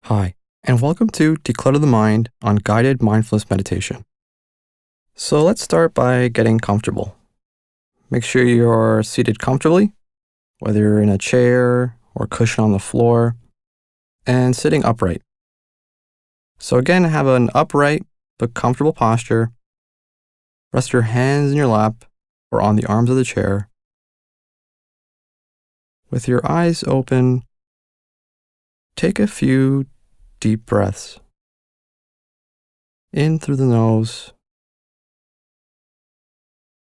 Hi, and welcome to Declutter the Mind on guided mindfulness meditation. So let's start by getting comfortable. Make sure you're seated comfortably, whether you're in a chair or cushion on the floor, and sitting upright. So again, have an upright but comfortable posture. Rest your hands in your lap or on the arms of the chair. With your eyes open, take a few deep breaths. In through the nose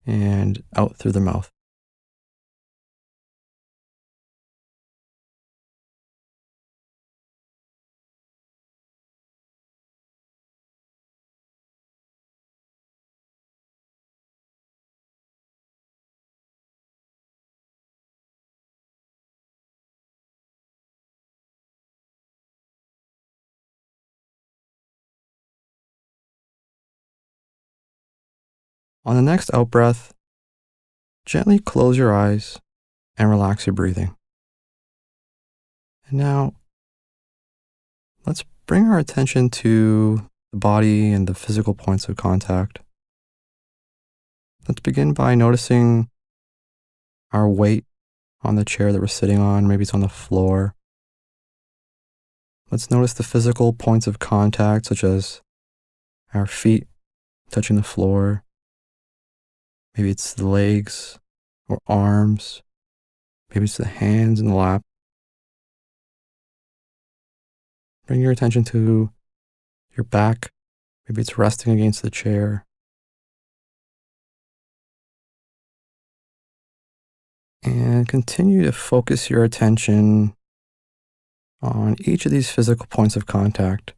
and out through the mouth. On the next out breath, gently close your eyes and relax your breathing. And now, let's bring our attention to the body and the physical points of contact. Let's begin by noticing our weight on the chair that we're sitting on. Maybe it's on the floor. Let's notice the physical points of contact, such as our feet touching the floor. Maybe it's the legs or arms. Maybe it's the hands in the lap. Bring your attention to your back. Maybe it's resting against the chair. And continue to focus your attention on each of these physical points of contact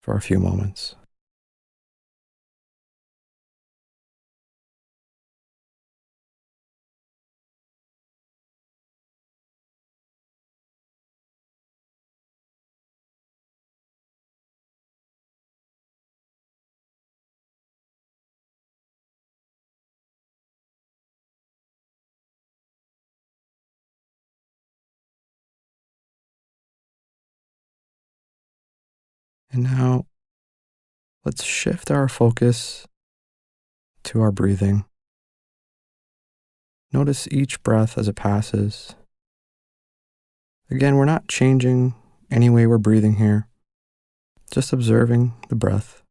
for a few moments. And now let's shift our focus to our breathing. Notice each breath as it passes. Again, we're not changing any way we're breathing here, just observing the breath.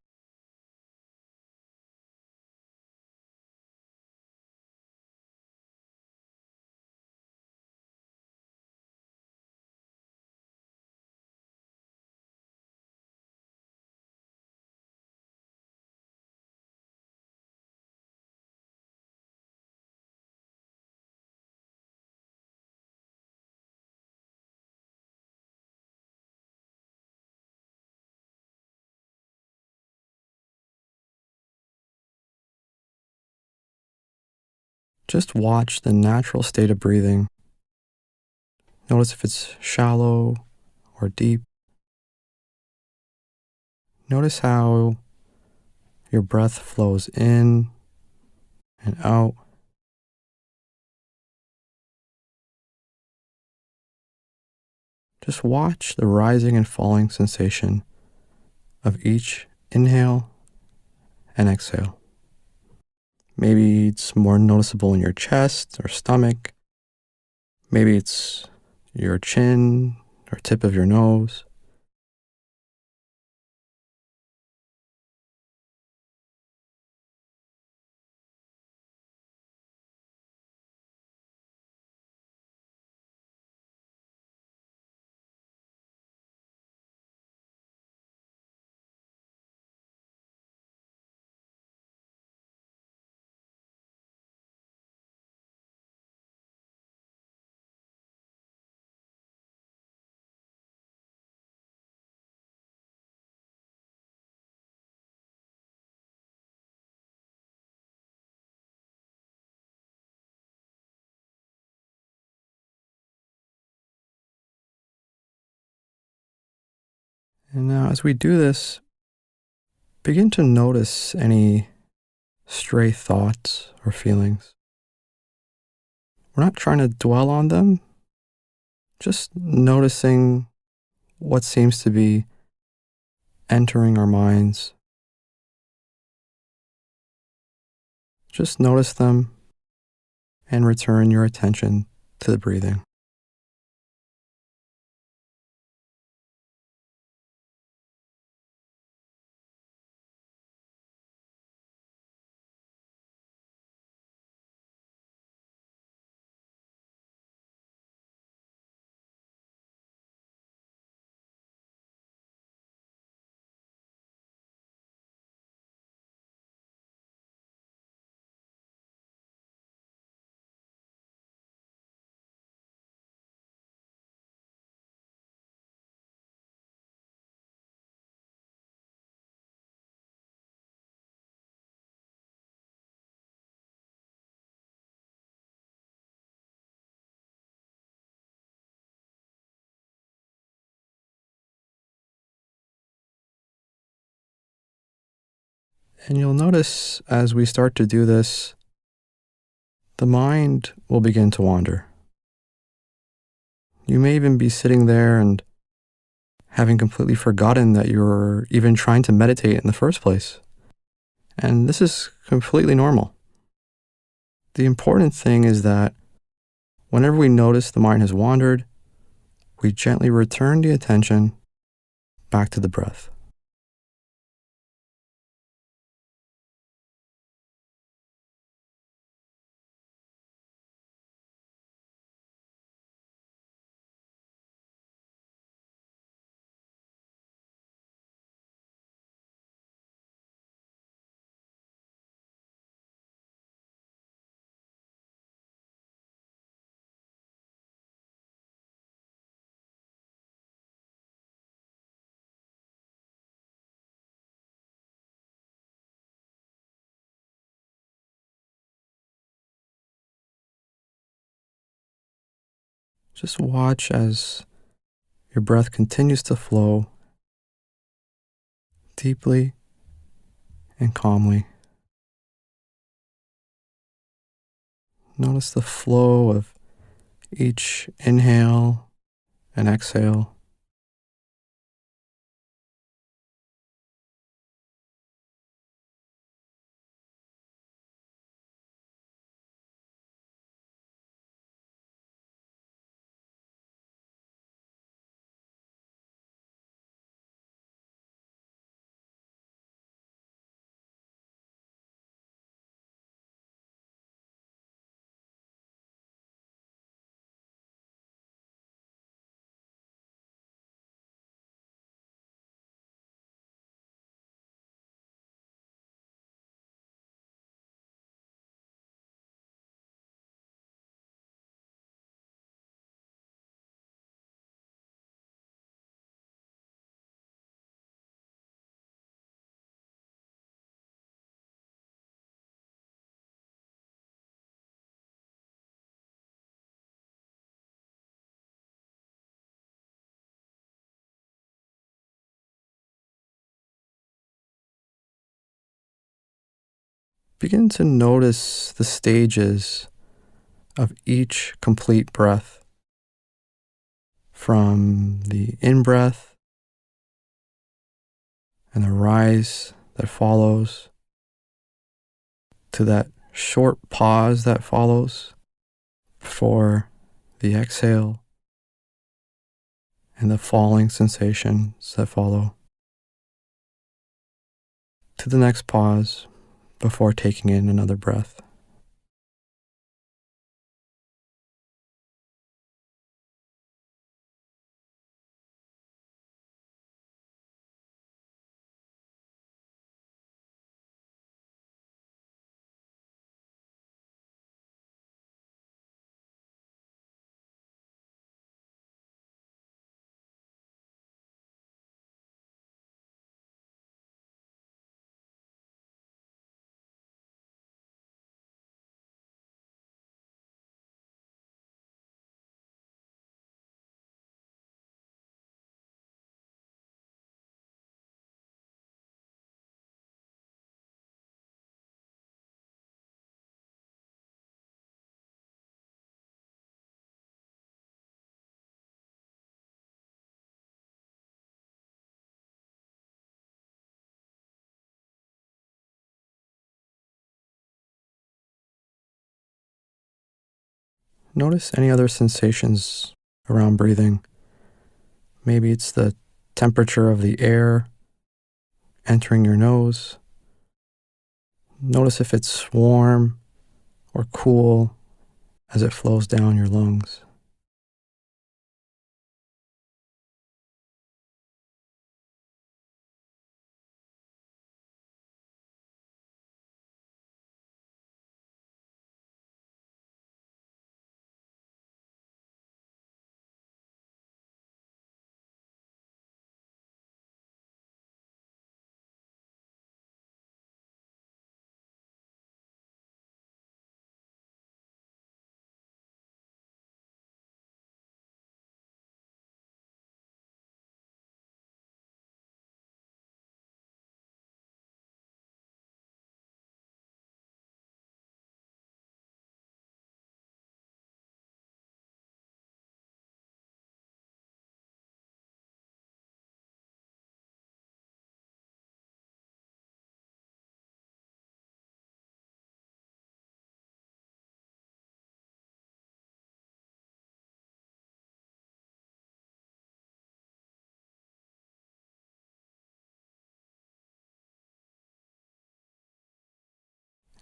Just watch the natural state of breathing. Notice if it's shallow or deep. Notice how your breath flows in and out. Just watch the rising and falling sensation of each inhale and exhale. Maybe it's more noticeable in your chest or stomach. Maybe it's your chin or tip of your nose. And now, as we do this, begin to notice any stray thoughts or feelings. We're not trying to dwell on them, just noticing what seems to be entering our minds. Just notice them and return your attention to the breathing. And you'll notice as we start to do this, the mind will begin to wander. You may even be sitting there and having completely forgotten that you're even trying to meditate in the first place. And this is completely normal. The important thing is that whenever we notice the mind has wandered, we gently return the attention back to the breath. Just watch as your breath continues to flow deeply and calmly. Notice the flow of each inhale and exhale. Begin to notice the stages of each complete breath, from the in breath and the rise that follows to that short pause that follows before the exhale and the falling sensations that follow, to the next pause before taking in another breath. Notice any other sensations around breathing. Maybe it's the temperature of the air entering your nose. Notice if it's warm or cool as it flows down your lungs.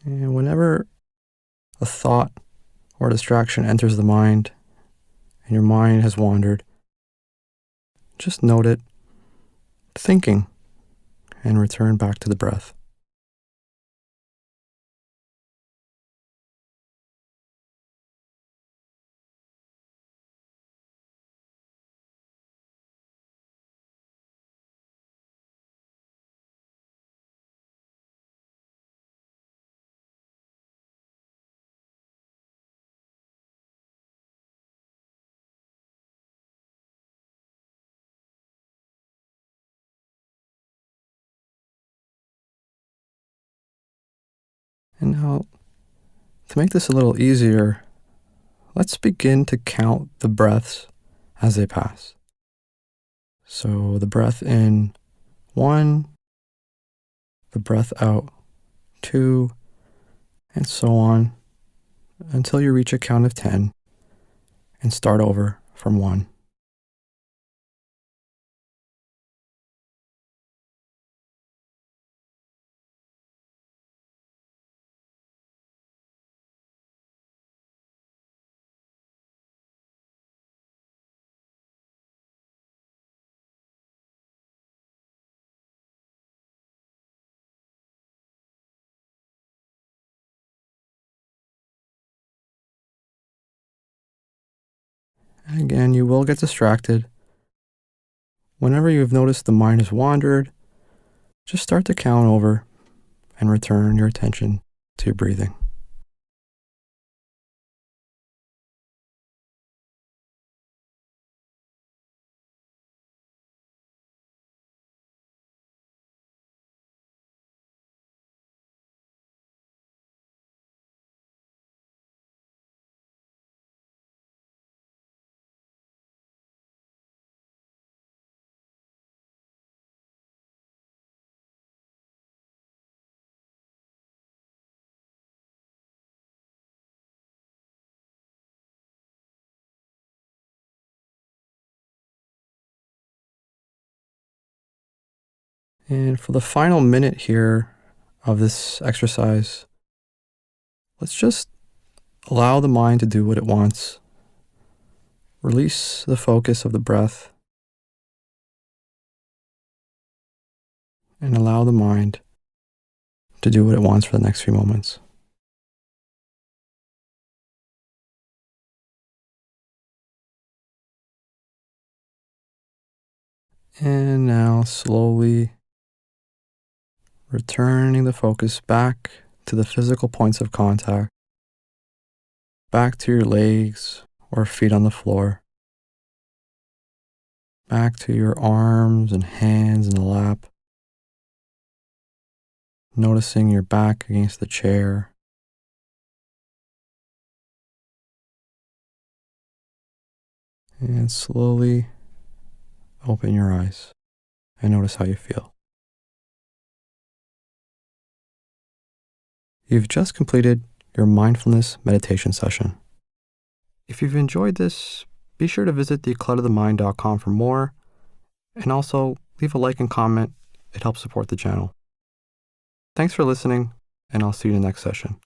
And whenever a thought or distraction enters the mind and your mind has wandered, just note it, thinking, and return back to the breath. And now, to make this a little easier, let's begin to count the breaths as they pass. So the breath in, 1, the breath out, 2, and so on until you reach a count of 10 and start over from 1. And again, you will get distracted. Whenever you've noticed the mind has wandered, just start to count over and return your attention to your breathing. And for the final minute here of this exercise, let's just allow the mind to do what it wants. Release the focus of the breath and allow the mind to do what it wants for the next few moments. And now slowly returning the focus back to the physical points of contact, back to your legs or feet on the floor, back to your arms and hands in the lap, noticing your back against the chair. And slowly open your eyes and notice how you feel. You've just completed your mindfulness meditation session. If you've enjoyed this, be sure to visit declutterthemind.com for more, and also leave a like and comment. It helps support the channel. Thanks for listening, and I'll see you in the next session.